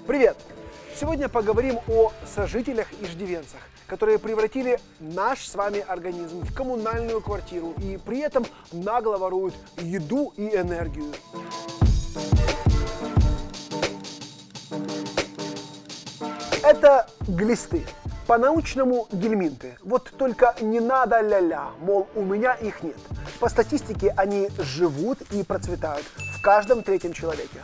Привет! Сегодня поговорим о сожителях-иждивенцах, которые превратили наш с вами организм в коммунальную квартиру и при этом нагло воруют еду и энергию. Это глисты. По-научному гельминты. Вот только не надо ля-ля, мол, у меня их нет. По статистике они живут и процветают в каждом третьем человеке.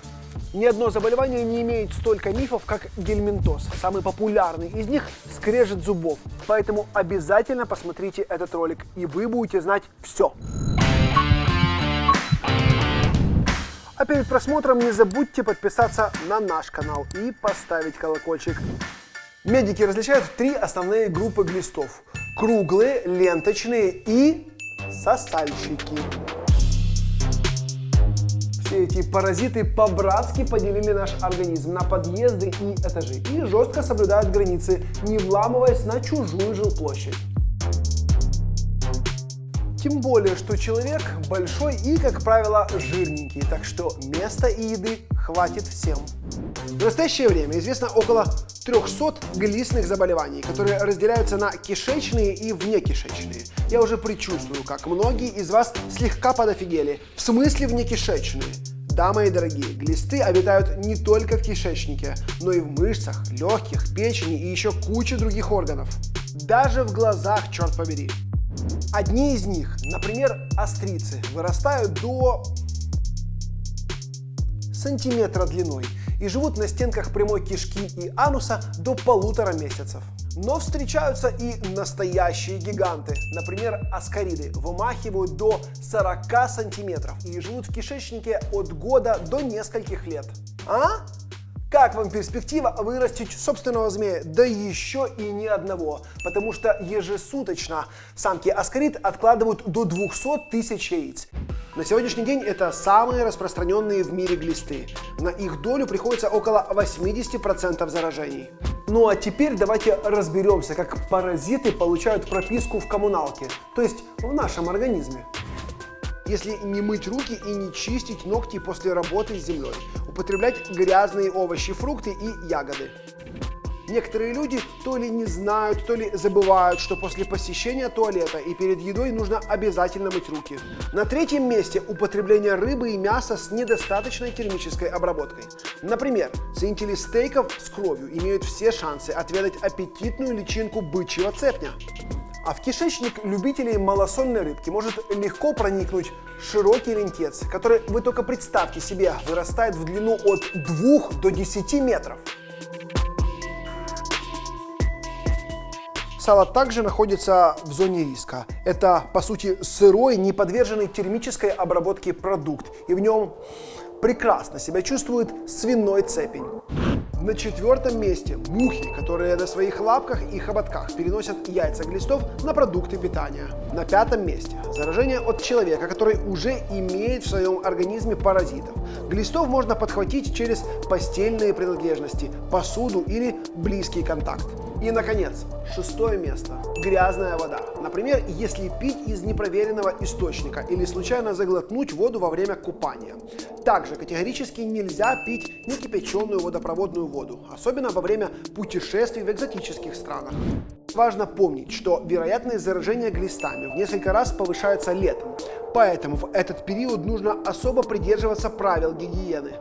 Ни одно заболевание не имеет столько мифов, как гельминтоз. Самый популярный из них – скрежет зубов. Поэтому обязательно посмотрите этот ролик, и вы будете знать все. А перед просмотром не забудьте подписаться на наш канал и поставить колокольчик. Медики различают три основные группы глистов: круглые, ленточные и сосальщики. Все эти паразиты по-братски поделили наш организм на подъезды и этажи и жестко соблюдают границы, не вламываясь на чужую жилплощадь. Тем более, что человек большой и, как правило, жирненький, так что места и еды хватит всем. В настоящее время известно около 300 глистных заболеваний, которые разделяются на кишечные и внекишечные. Я уже предчувствую, как многие из вас слегка подофигели. В смысле внекишечные? Да, мои дорогие, глисты обитают не только в кишечнике, но и в мышцах, легких, печени и еще куче других органов. Даже в глазах, черт побери. Одни из них, например, острицы, вырастают до сантиметра длиной и живут на стенках прямой кишки и ануса до 1,5 месяцев. Но встречаются и настоящие гиганты. Например, аскариды вымахивают до 40 сантиметров и живут в кишечнике от года до нескольких лет. А? Как вам перспектива вырастить собственного змея? Да еще и ни одного. Потому что ежесуточно самки аскарид откладывают до 200 тысяч яиц. На сегодняшний день это самые распространенные в мире глисты. На их долю приходится около 80% заражений. Ну а теперь давайте разберемся, как паразиты получают прописку в коммуналке, то есть в нашем организме. Если не мыть руки и не чистить ногти после работы с землей, употреблять грязные овощи, фрукты и ягоды. Некоторые люди то ли не знают, то ли забывают, что после посещения туалета и перед едой нужно обязательно мыть руки. На третьем месте употребление рыбы и мяса с недостаточной термической обработкой. Например, ценители стейков с кровью имеют все шансы отведать аппетитную личинку бычьего цепня. А в кишечник любителей малосольной рыбки может легко проникнуть широкий лентец, который, вы только представьте себе, вырастает в длину от 2 до 10 метров. Сало также находится в зоне риска. Это, по сути, сырой, не подверженный термической обработке продукт, и в нем прекрасно себя чувствует свиной цепень. На 4-м месте мухи, которые на своих лапках и хоботках переносят яйца глистов на продукты питания. На 5-м месте заражение от человека, который уже имеет в своем организме паразитов. Глистов можно подхватить через постельные принадлежности, посуду или близкий контакт. И, наконец, 6-е место – грязная вода. Например, если пить из непроверенного источника или случайно заглотнуть воду во время купания. Также категорически нельзя пить некипяченую водопроводную воду, особенно во время путешествий в экзотических странах. Важно помнить, что вероятность заражения глистами в несколько раз повышается летом, поэтому в этот период нужно особо придерживаться правил гигиены.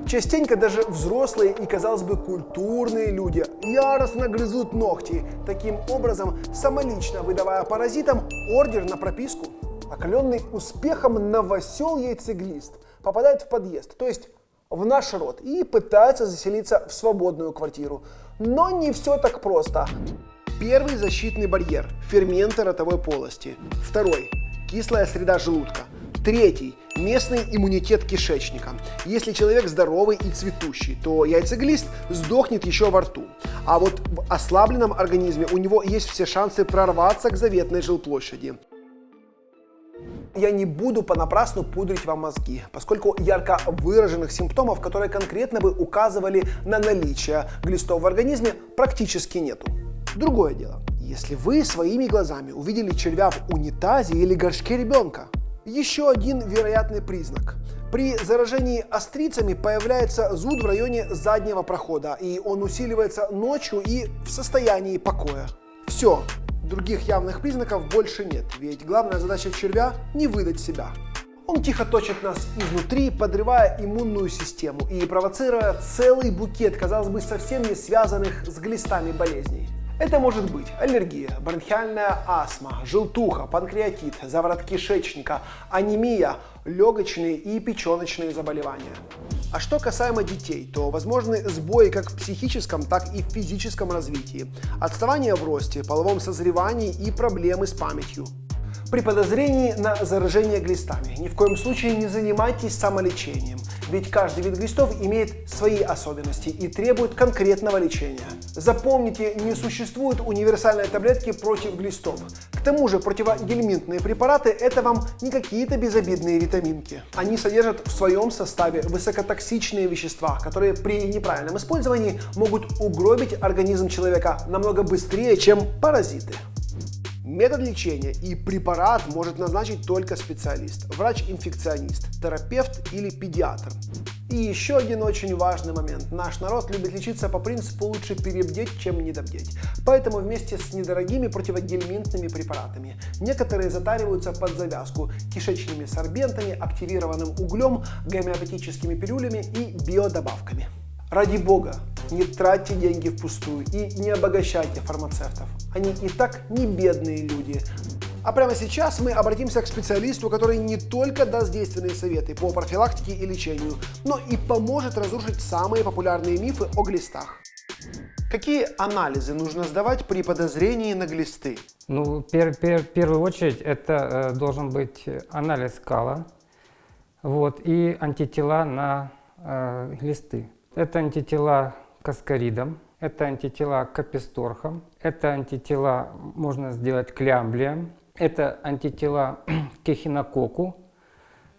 Частенько даже взрослые и, казалось бы, культурные люди яростно грызут ногти, таким образом самолично выдавая паразитам ордер на прописку. Окаленный успехом новосел-яйцеглист попадает в подъезд, то есть в наш род, и пытается заселиться в свободную квартиру. Но не все так просто. Первый – защитный барьер – ферменты ротовой полости. Второй – кислая среда желудка. Третий – местный иммунитет кишечника. Если человек здоровый и цветущий, то яйцеглист сдохнет еще во рту. А вот в ослабленном организме у него есть все шансы прорваться к заветной жилплощади. Я не буду понапрасну пудрить вам мозги, поскольку ярко выраженных симптомов, которые конкретно бы указывали на наличие глистов в организме, практически нету. Другое дело, если вы своими глазами увидели червя в унитазе или горшке ребенка, Еще один вероятный признак. При заражении острицами появляется зуд в районе заднего прохода, и он усиливается ночью и в состоянии покоя. Все, других явных признаков больше нет, ведь главная задача червя – не выдать себя. Он тихо точит нас изнутри, подрывая иммунную систему и провоцируя целый букет, казалось бы, совсем не связанных с глистами болезней. Это может быть аллергия, бронхиальная астма, желтуха, панкреатит, заворот кишечника, анемия, легочные и печеночные заболевания. А что касаемо детей, то возможны сбои как в психическом, так и в физическом развитии, отставание в росте, половом созревании и проблемы с памятью. При подозрении на заражение глистами ни в коем случае не занимайтесь самолечением, ведь каждый вид глистов имеет свои особенности и требует конкретного лечения. Запомните, не существует универсальной таблетки против глистов. К тому же противогельминтные препараты – это вам не какие-то безобидные витаминки. Они содержат в своем составе высокотоксичные вещества, которые при неправильном использовании могут угробить организм человека намного быстрее, чем паразиты. Метод лечения и препарат может назначить только специалист, врач-инфекционист, терапевт или педиатр. И еще один очень важный момент. Наш народ любит лечиться по принципу «лучше перебдеть, чем недобдеть». Поэтому вместе с недорогими противогельминтными препаратами некоторые затариваются под завязку кишечными сорбентами, активированным углем, гомеопатическими пилюлями и биодобавками. Ради бога, не тратьте деньги впустую и не обогащайте фармацевтов. Они и так не бедные люди. А прямо сейчас мы обратимся к специалисту, который не только даст действенные советы по профилактике и лечению, но и поможет разрушить самые популярные мифы о глистах. Какие анализы нужно сдавать при подозрении на глисты? Ну, в первую очередь это должен быть анализ кала, вот, и антитела на глисты. Это антитела к аскаридам, это антитела к каписторхам, это антитела можно сделать к лямблиям, это антитела к эхинококку.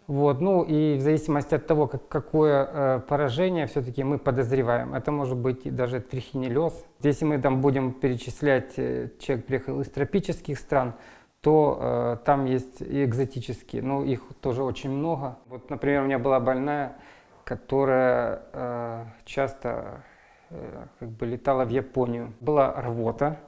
Вот, ну и в зависимости от того, какое поражение все-таки мы подозреваем, это может быть и даже трихинеллез. Если мы там будем перечислять, человек приехал из тропических стран, то там есть и экзотические, но их тоже очень много. Вот, например, у меня была больная, которая часто летала в Японию. Была рвота,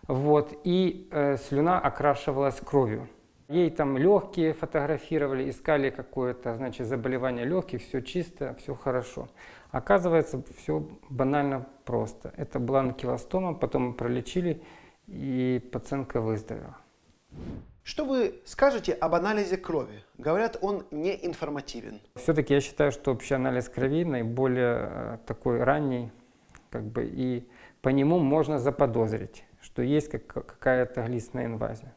вот, и слюна окрашивалась кровью. Ей там легкие фотографировали, искали какое-то, значит, заболевание легких, все чисто, все хорошо. Оказывается, все банально просто. Это была анкилостома, потом мы пролечили, и пациентка выздоровела. Что вы скажете об анализе крови? Говорят, он не информативен. Все-таки я считаю, что общий анализ крови наиболее такой ранний, и по нему можно заподозрить, что есть какая-то глистная инвазия.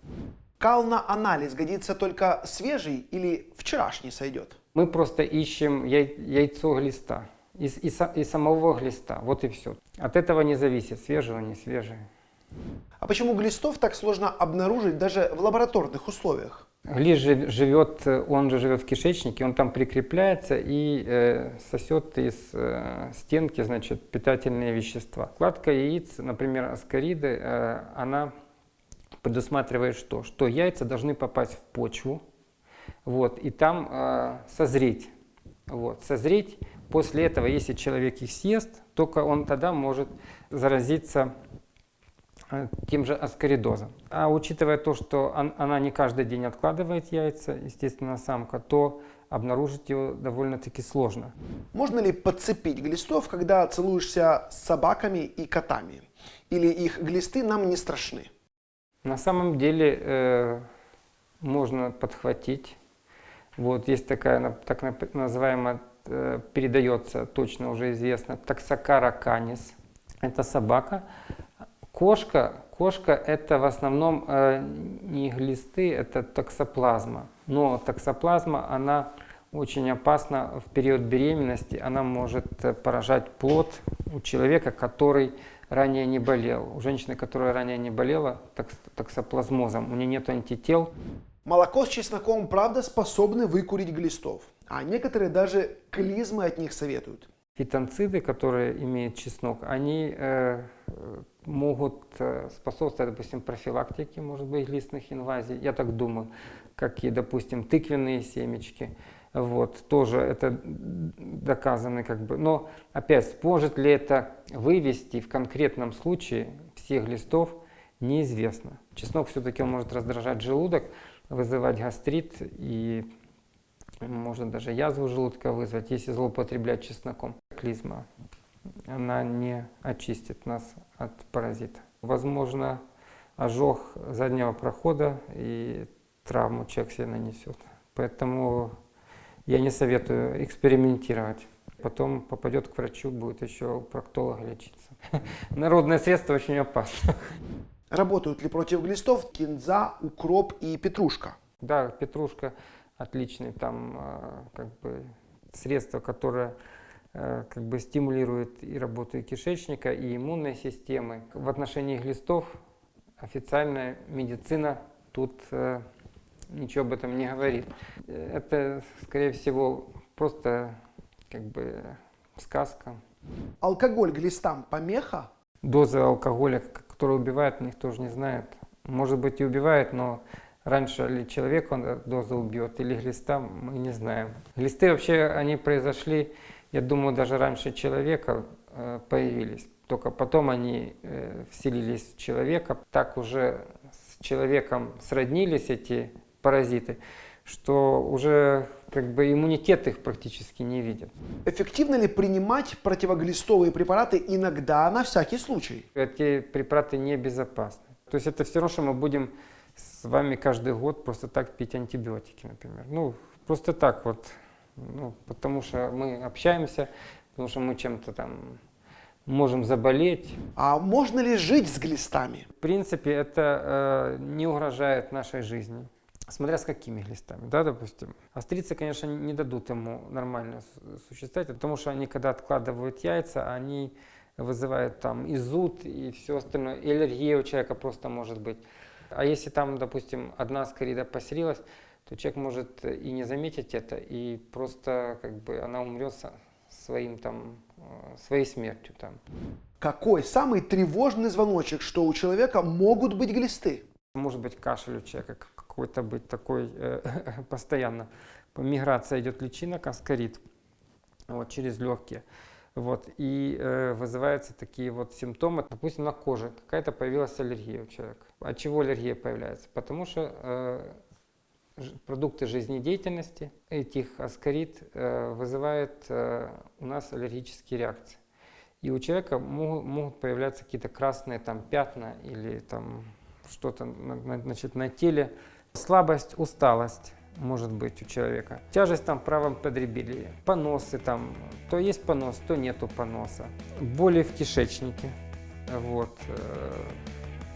Кал на анализ годится только свежий или вчерашний сойдет? Мы просто ищем яйцо глиста и самого глиста, вот и все. От этого не зависит, свежий он, не свежий. А почему глистов так сложно обнаружить даже в лабораторных условиях? Глист живет, он же живет в кишечнике, он там прикрепляется и сосет из стенки, значит, питательные вещества. Кладка яиц, например, аскариды, она предусматривает что? Что яйца должны попасть в почву, вот, и там созреть. Вот, созреть. После этого, если человек их съест, только он тогда может заразиться тем же аскаридозом. А учитывая то, что она не каждый день откладывает яйца, естественно, самка, то обнаружить его довольно-таки сложно. Можно ли подцепить глистов, когда целуешься с собаками и котами? Или их глисты нам не страшны? На самом деле можно подхватить. Вот, есть такая, так называемая, передается, точно уже известно, Toxocara canis. Это собака. Кошка это в основном не глисты, это токсоплазма. Но токсоплазма, она очень опасна в период беременности. Она может поражать плод у человека, который ранее не болел. У женщины, которая ранее не болела токсоплазмозом, у нее нет антител. Молоко с чесноком, правда, способны выкурить глистов. А некоторые даже клизмы от них советуют. Фитонциды, которые имеют чеснок, они могут способствовать, допустим, профилактике, может быть, глистных инвазий, я так думаю. как и, допустим, тыквенные семечки. Вот, тоже это доказано как бы. Но опять, сможет ли это вывести в конкретном случае всех глистов, неизвестно. Чеснок все-таки может раздражать желудок, вызывать гастрит и может даже язву желудка вызвать, если злоупотреблять чесноком. Клизма, она не очистит нас от паразита. Возможно, ожог заднего прохода и травму человек себе нанесет. Поэтому я не советую экспериментировать. Потом попадет к врачу, будет еще у проктолога лечиться. Народное средство очень опасно. Работают ли против глистов кинза, укроп и петрушка? Да, петрушка отличный там как бы средство, которое как бы стимулирует и работу и кишечника, и иммунной системы. В отношении глистов официальная медицина тут ничего об этом не говорит. Это, скорее всего, просто как бы сказка. Алкоголь глистам помеха? Доза алкоголя, которая убивает, никто же не знает. Может быть и убивает, но раньше ли человек он дозу убьет, или глиста, мы не знаем. Глисты вообще, они произошли, я думаю, даже раньше человека появились. Только потом они вселились в человека. Так уже с человеком сроднились эти паразиты, что уже как бы иммунитет их практически не видят. Эффективно ли принимать противоглистовые препараты иногда на всякий случай? Эти препараты небезопасны. То есть это все равно, что мы будем с вами каждый год просто так пить антибиотики, например. Ну, просто так вот. Ну, потому что мы общаемся, потому что мы чем-то там можем заболеть. А можно ли жить с глистами? В принципе, это не угрожает нашей жизни. Смотря с какими глистами, да, допустим. Австрийцы, конечно, не дадут ему нормально существовать, потому что они, когда откладывают яйца, они вызывают там и зуд, и все остальное. И аллергия у человека просто может быть. А если там, допустим, одна аскарида поселилась, то человек может и не заметить это, и просто как бы она умрет своей смертью там. Какой самый тревожный звоночек, что у человека могут быть глисты? Может быть кашель у человека какой-то быть такой постоянно. Миграция идет личинок, аскарид вот, через легкие. Вот, и вызываются такие вот симптомы. Допустим, на коже какая-то появилась аллергия у человека. От чего аллергия появляется? Потому что продукты жизнедеятельности этих аскарид вызывают у нас аллергические реакции. И у человека могут появляться какие-то красные там пятна или там что-то на теле. Слабость, усталость может быть у человека. Тяжесть там в правом подреберье. Поносы там. То есть понос, то нету поноса. Боли в кишечнике. Вот.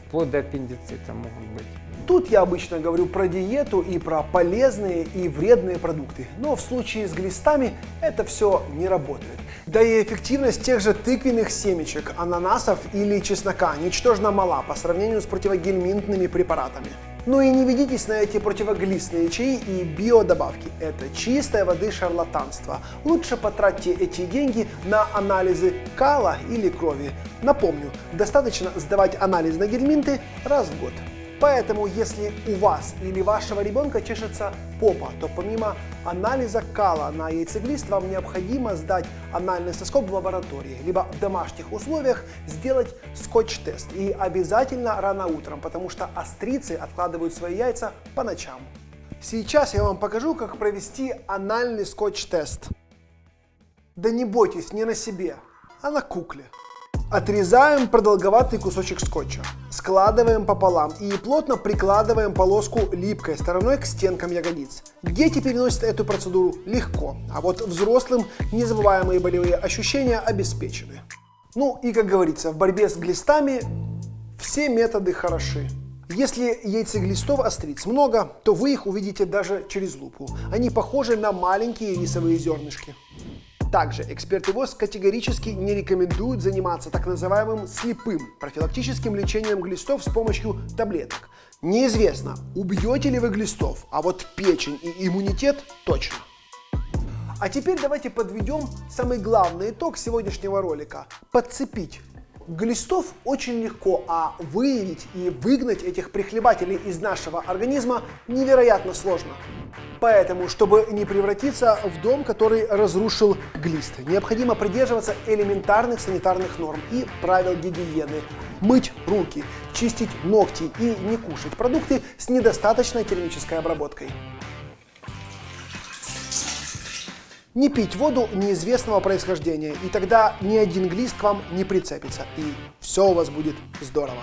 Вплоть до аппендицита могут быть. Тут я обычно говорю про диету и про полезные и вредные продукты. Но в случае с глистами это все не работает. Да и эффективность тех же тыквенных семечек, ананасов или чеснока ничтожно мала по сравнению с противогельминтными препаратами. Ну и не ведитесь на эти противоглистные чаи и биодобавки. Это чистой воды шарлатанство. Лучше потратьте эти деньги на анализы кала или крови. Напомню, достаточно сдавать анализ на гельминты раз в год. Поэтому, если у вас или вашего ребенка чешется попа, то помимо анализа кала на яйцеглист вам необходимо сдать анальный соскоб в лаборатории, либо в домашних условиях сделать скотч-тест. И обязательно рано утром, потому что австрийцы откладывают свои яйца по ночам. Сейчас я вам покажу, как провести анальный скотч-тест. Да не бойтесь, не на себе, а на кукле. Отрезаем продолговатый кусочек скотча, складываем пополам и плотно прикладываем полоску липкой стороной к стенкам ягодиц. Дети переносят эту процедуру легко, а вот взрослым незабываемые болевые ощущения обеспечены. Ну и как говорится, в борьбе с глистами все методы хороши. Если яйцеглистов австриец много, то вы их увидите даже через лупу. Они похожи на маленькие рисовые зернышки. Также эксперты ВОЗ категорически не рекомендуют заниматься так называемым слепым профилактическим лечением глистов с помощью таблеток. Неизвестно, убьете ли вы глистов, а вот печень и иммунитет точно. А теперь давайте подведем самый главный итог сегодняшнего ролика. Подцепить Глистов очень легко, а выявить и выгнать этих прихлебателей из нашего организма невероятно сложно. Поэтому, чтобы не превратиться в дом, который разрушил глисты, необходимо придерживаться элементарных санитарных норм и правил гигиены. Мыть руки, чистить ногти и не кушать продукты с недостаточной термической обработкой. Не пить воду неизвестного происхождения, и тогда ни один глист к вам не прицепится, и все у вас будет здорово.